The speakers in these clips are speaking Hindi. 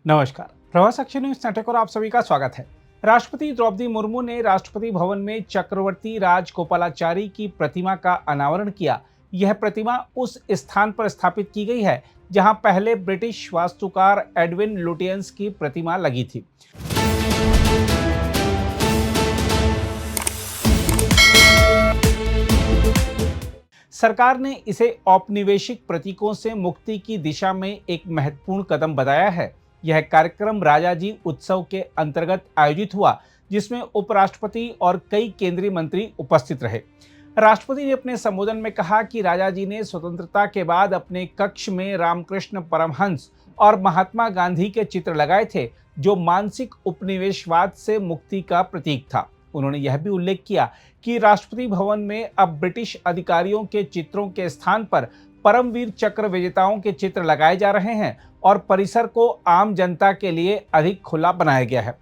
नमस्कार, प्रवास एक्शन न्यूज नेटवर्क और आप सभी का स्वागत है। राष्ट्रपति द्रौपदी मुर्मू ने राष्ट्रपति भवन में चक्रवर्ती राजगोपालाचारी की प्रतिमा का अनावरण किया। यह प्रतिमा उस स्थान पर स्थापित की गई है जहां पहले ब्रिटिश वास्तुकार एडविन लुटियंस की प्रतिमा लगी थी। सरकार ने इसे औपनिवेशिक प्रतीकों से मुक्ति की दिशा में एक महत्वपूर्ण कदम बताया है। यह कार्यक्रम राजाजी उत्सव के अंतर्गत आयोजित हुआ, जिसमें उपराष्ट्रपति और कई केंद्रीय मंत्री उपस्थित रहे। राष्ट्रपति ने अपने संबोधन में कहा कि राजाजी ने स्वतंत्रता के बाद अपने कक्ष में रामकृष्ण परमहंस और महात्मा गांधी के चित्र लगाए थे, जो मानसिक उपनिवेशवाद से मुक्ति का प्रतीक था। उन्होंने यह भी उल्लेख किया कि राष्ट्रपति भवन में अब ब्रिटिश अधिकारियों के चित्रों के स्थान पर परमवीर चक्र विजेताओं के चित्र लगाए जा रहे हैं और परिसर को आम जनता के लिए अधिक खुला बनाया गया है।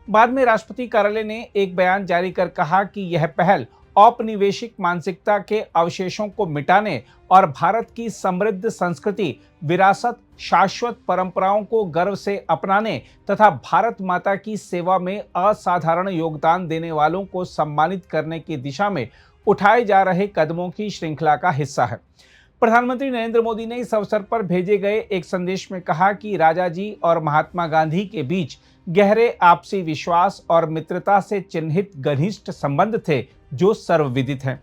बाद में राष्ट्रपति कार्यालय ने एक बयान जारी कर कहा कि यह पहल औपनिवेशिक मानसिकता के अवशेषों को मिटाने और भारत की समृद्ध संस्कृति, विरासत, शाश्वत परंपराओं को गर्व से अपनाने तथा भारत माता की सेवा में असाधारण योगदान देने वालों को सम्मानित करने की दिशा में उठाए जा रहे कदमों की श्रृंखला का हिस्सा है। प्रधानमंत्री नरेंद्र मोदी ने इस अवसर पर भेजे गए एक संदेश में कहा कि राजाजी और महात्मा गांधी के बीच गहरे आपसी विश्वास और मित्रता से चिन्हित घनिष्ठ संबंध थे, जो सर्वविदित हैं।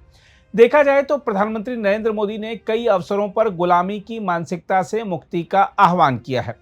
देखा जाए तो प्रधानमंत्री नरेंद्र मोदी ने कई अवसरों पर गुलामी की मानसिकता से मुक्ति का आह्वान किया है।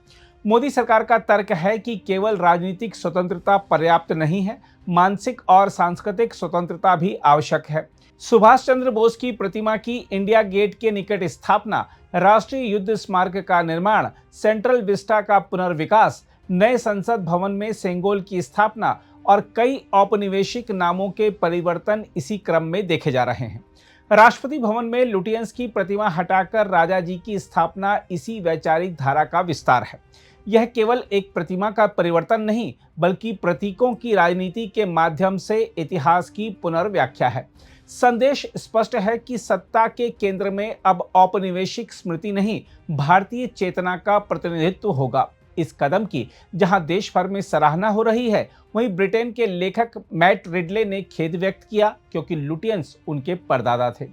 मोदी सरकार का तर्क है कि केवल राजनीतिक स्वतंत्रता पर्याप्त नहीं है, मानसिक और सांस्कृतिक स्वतंत्रता भी आवश्यक है। सुभाष चंद्र बोस की प्रतिमा की इंडिया गेट के निकट स्थापना, राष्ट्रीय युद्ध स्मारक का निर्माण, सेंट्रल विस्टा का पुनर्विकास, नए संसद भवन में सेंगोल की स्थापना और कई औपनिवेशिक नामों के परिवर्तन इसी क्रम में देखे जा रहे हैं। राष्ट्रपति भवन में लुटियंस की प्रतिमा हटाकर राजाजी की स्थापना इसी वैचारिक धारा का विस्तार है। यह केवल एक प्रतिमा का परिवर्तन नहीं, बल्कि प्रतीकों की राजनीति के माध्यम से इतिहास की पुनर्व्याख्या है। संदेश स्पष्ट है कि सत्ता के केंद्र में अब औपनिवेशिक स्मृति नहीं, भारतीय चेतना का प्रतिनिधित्व होगा। इस कदम की जहां देश भर में सराहना हो रही है, वहीं ब्रिटेन के लेखक मैट रिडले ने खेद व्यक्त किया, क्योंकि लुटियंस उनके परदादा थे।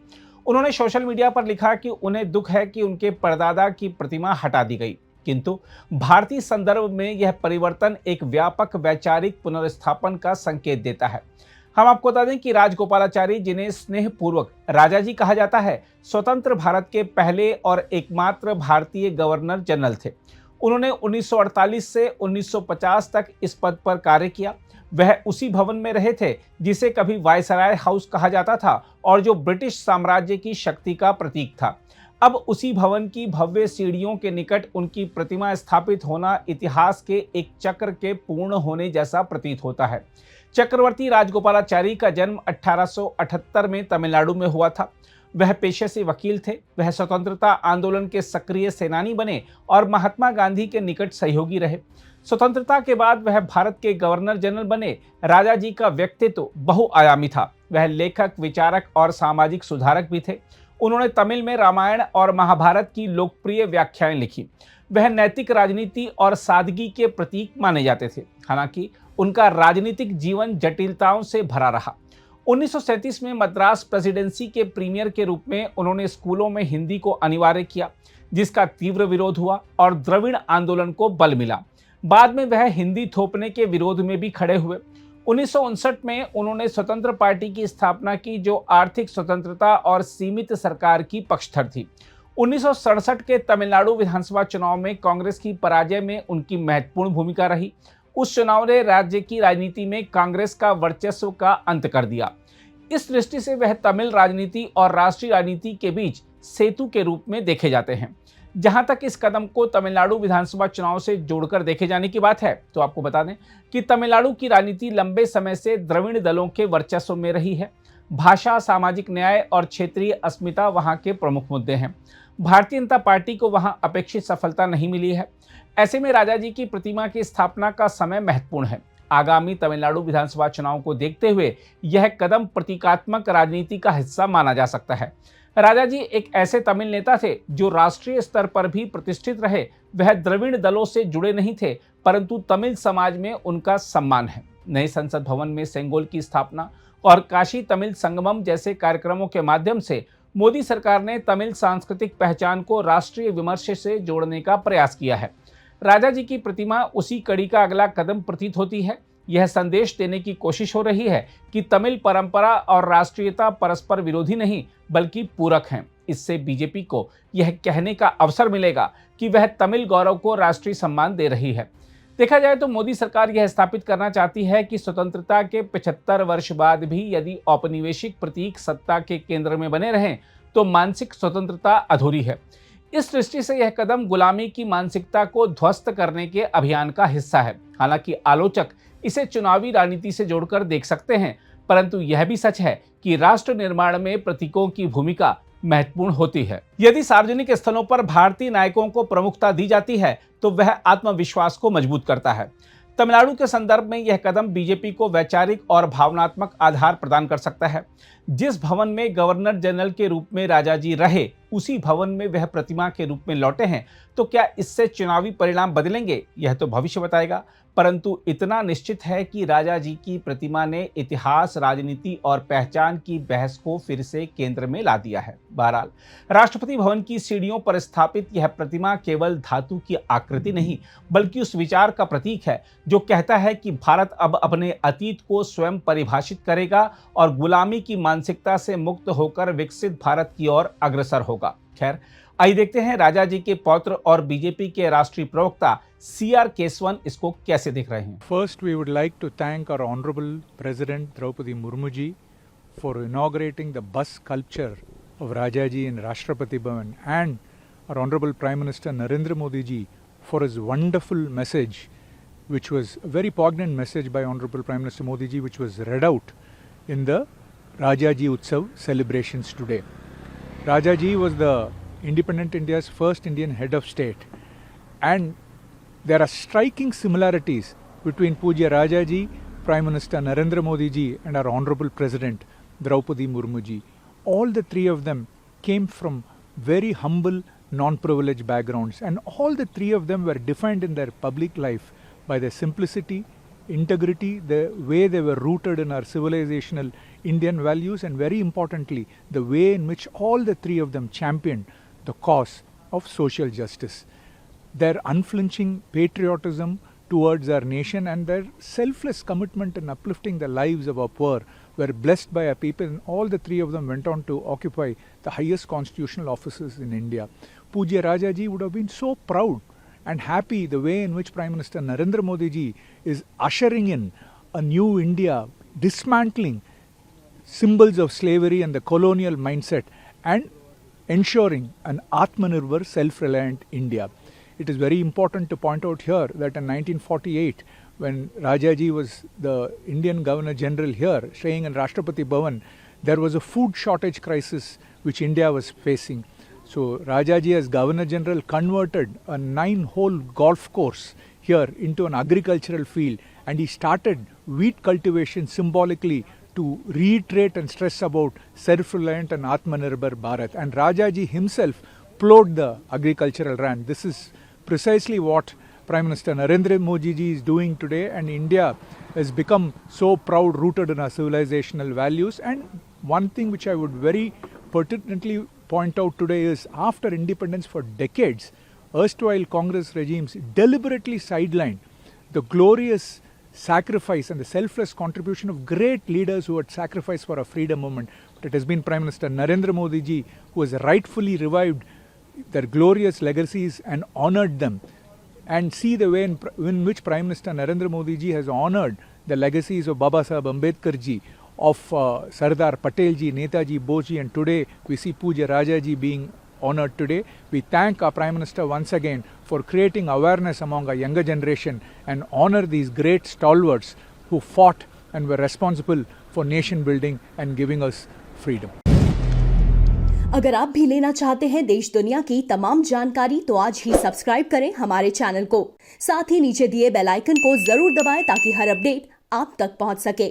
उन्होंने सोशल मीडिया पर लिखा कि उन्हें दुख है कि उनके परदादा की प्रतिमा हटा दी गई, किंतु भारतीय संदर्भ में यह परिवर्तन एक व्यापक वैचारिक पुनर्स्थापन का संकेत देता है। हम आपको बता दें कि राजगोपालाचारी, जिन्हें स्नेहपूर्वक राजाजी कहा जाता है, स्वतंत्र भारत के पहले और एकमात्र भारतीय गवर्नर जनरल थे। उन्होंने 1948 से 1950 तक इस पद पर कार्य किया। वह उसी भवन में रहे थे जिसे कभी वायसराय हाउस कहा जाता था और जो ब्रिटिश साम्राज्य की शक्ति का प्रतीक था। अब उसी भवन की भव्य सीढ़ियों के निकट उनकी प्रतिमा स्थापित होना इतिहास के एक चक्र के पूर्ण होने जैसा प्रतीत होता है। चक्रवर्ती राजगोपालाचारी का जन्म 1878 में तमिलनाडु में हुआ था। वह पेशे से वकील थे। वह स्वतंत्रता आंदोलन के सक्रिय सेनानी बने और महात्मा गांधी के निकट सहयोगी रहे। स्वतंत्रता के बाद वह भारत के गवर्नर जनरल बने। राजाजी का व्यक्तित्व बहुआयामी था। वह लेखक, विचारक और सामाजिक सुधारक भी थे। उन्होंने तमिल में रामायण और महाभारत की लोकप्रिय व्याख्याएं लिखी। वह नैतिक राजनीति और सादगी के प्रतीक माने जाते थे। हालांकि उनका राजनीतिक जीवन जटिलताओं से भरा रहा। 1937 में मद्रास प्रेसिडेंसी के प्रीमियर के रूप में उन्होंने स्कूलों में हिंदी को अनिवार्य किया, जिसका तीव्र विरोध हुआ और द्रविड़ आंदोलन को बल मिला। बाद में वह हिंदी थोपने के विरोध में भी खड़े हुए। 1959 में उन्होंने स्वतंत्र पार्टी की स्थापना की, जो आर्थिक स्वतंत्रता और सीमित सरकार की पक्षधर थी। 1967 के तमिलनाडु विधानसभा चुनाव में कांग्रेस की पराजय में उनकी महत्वपूर्ण भूमिका रही। उस चुनाव ने राज्य की राजनीति में कांग्रेस का वर्चस्व का अंत कर दिया। इस दृष्टि से वह तमिल राजनीति और राष्ट्रीय राजनीति के बीच सेतु के रूप में देखे जाते हैं। जहां तक इस कदम को तमिलनाडु विधानसभा चुनाव से जोड़कर देखे जाने की बात है, तो आपको बता दें कि तमिलनाडु की राजनीति लंबे समय से द्रविड़ दलों के वर्चस्व में रही है। भाषा, सामाजिक न्याय और क्षेत्रीय अस्मिता वहां के प्रमुख मुद्दे हैं। भारतीय जनता पार्टी को वहां अपेक्षित सफलता नहीं मिली है। ऐसे में राजाजी की प्रतिमा की स्थापना का समय महत्वपूर्ण है। आगामी तमिलनाडु विधानसभा चुनाव को देखते हुए यह कदम प्रतीकात्मक राजनीति का हिस्सा माना जा सकता है। राजाजी एक ऐसे तमिल नेता थे जो राष्ट्रीय स्तर पर भी प्रतिष्ठित रहे। वह द्रविड़ दलों से जुड़े नहीं थे, परंतु तमिल समाज में उनका सम्मान है। नए संसद भवन में सेंगोल की स्थापना और काशी तमिल संगमम जैसे कार्यक्रमों के माध्यम से मोदी सरकार ने तमिल सांस्कृतिक पहचान को राष्ट्रीय विमर्श से जोड़ने का प्रयास किया है। राजा जी की प्रतिमा उसी कड़ी का अगला कदम प्रतीत होती है। यह संदेश देने की कोशिश हो रही है कि तमिल परंपरा और राष्ट्रीयता परस्पर विरोधी नहीं बल्कि पूरक हैं। इससे बीजेपी को यह कहने का अवसर मिलेगा कि वह तमिल गौरव को राष्ट्रीय सम्मान दे रही है। देखा जाए तो मोदी सरकार यह स्थापित करना चाहती है कि स्वतंत्रता के 75 वर्ष बाद भी यदि औपनिवेशिक प्रतीक सत्ता के केंद्र में बने रहें तो मानसिक स्वतंत्रता अधूरी है। इस दृष्टि से यह कदम गुलामी की मानसिकता को ध्वस्त करने के अभियान का हिस्सा है। हालांकि आलोचक इसे चुनावी राजनीति से जोड़कर देख सकते हैं, परंतु यह भी सच है कि राष्ट्र निर्माण में प्रतीकों की भूमिका महत्वपूर्ण होती है। यदि सार्वजनिक स्थलों पर भारतीय नायकों को प्रमुखता दी जाती है तो वह आत्मविश्वास को मजबूत करता है। तमिलनाडु के संदर्भ में यह कदम बीजेपी को वैचारिक और भावनात्मक आधार प्रदान कर सकता है। जिस भवन में गवर्नर जनरल के रूप में राजा जी रहे, उसी भवन में वह प्रतिमा के रूप में लौटे हैं, तो क्या इससे चुनावी परिणाम बदलेंगे, यह तो भविष्य बताएगा। परंतु इतना निश्चित है कि राजा जी की प्रतिमा ने इतिहास, राजनीति और पहचान की बहस को फिर से केंद्र में ला दिया है। बहरहाल, राष्ट्रपति भवन की सीढ़ियों पर स्थापित यह प्रतिमा केवल धातु की आकृति नहीं बल्कि उस विचार का प्रतीक है जो कहता है कि भारत अब अपने अतीत को स्वयं परिभाषित करेगा और गुलामी की मानसिकता से मुक्त होकर विकसित भारत की ओर अग्रसर होगा। खैर, आइए देखते हैं राजा जी के पौत्र और बीजेपी के राष्ट्रीय प्रवक्ता CR केसवन इसको कैसे देख रहे हैं। First, we would like to thank our Honorable President Draupadi Murmu ji for inaugurating the bus sculpture of Rajaji in Rashtrapati Bhavan, and our Honorable Prime Minister Narendra Modi ji for his wonderful message, which was a very poignant message by Honorable Prime Minister Modi ji, which was read out in the Rajaji Utsav celebrations today. Rajaji was the independent India's first Indian head of state, and there are striking similarities between Pujya Rajaji, Prime Minister Narendra Modi ji and our Honorable President Draupadi Murmu ji. All the three of them came from very humble, non-privileged backgrounds, and all the three of them were defined in their public life by their simplicity, integrity, the way they were rooted in our civilizational Indian values, and very importantly, the way in which all the three of them championed the cause of social justice. Their unflinching patriotism towards our nation and their selfless commitment in uplifting the lives of our poor were blessed by our people, and all the three of them went on to occupy the highest constitutional offices in India. Pujya Rajaji would have been so proud and happy the way in which Prime Minister Narendra Modi ji is ushering in a new India, dismantling symbols of slavery and the colonial mindset, and ensuring an Atmanirbhar, self-reliant India. It is very important to point out here that in 1948, when Rajaji was the Indian Governor General here, staying in Rashtrapati Bhavan, there was a food shortage crisis which India was facing. So Rajaji as Governor General converted a 9-hole golf course here into an agricultural field, and he started wheat cultivation symbolically to reiterate and stress about self-reliant and Atmanirbhar Bharat. And Rajaji himself plowed the agricultural land. This is precisely what Prime Minister Narendra Modi ji is doing today, and India has become so proud, rooted in our civilizational values. And one thing which I would very pertinently point out today is, after independence for decades, erstwhile Congress regimes deliberately sidelined the glorious sacrifice and the selfless contribution of great leaders who had sacrificed for our freedom movement. But it has been Prime Minister Narendra Modi ji who has rightfully revived their glorious legacies and honoured them. And see the way in which Prime Minister Narendra Modi ji has honoured the legacies of Baba Saheb Ambedkar ji, of Sardar Patel ji, Netaji Bose ji, and today we see Pujya Rajaji being honoured today. We thank our Prime Minister once again for creating awareness among our younger generation and honour these great stalwarts who fought and were responsible for nation building and giving us freedom. अगर आप भी लेना चाहते हैं देश दुनिया की तमाम जानकारी तो आज ही सब्सक्राइब करें हमारे चैनल को। साथ ही नीचे दिए बेल आइकन को जरूर दबाएं ताकि हर अपडेट आप तक पहुंच सके।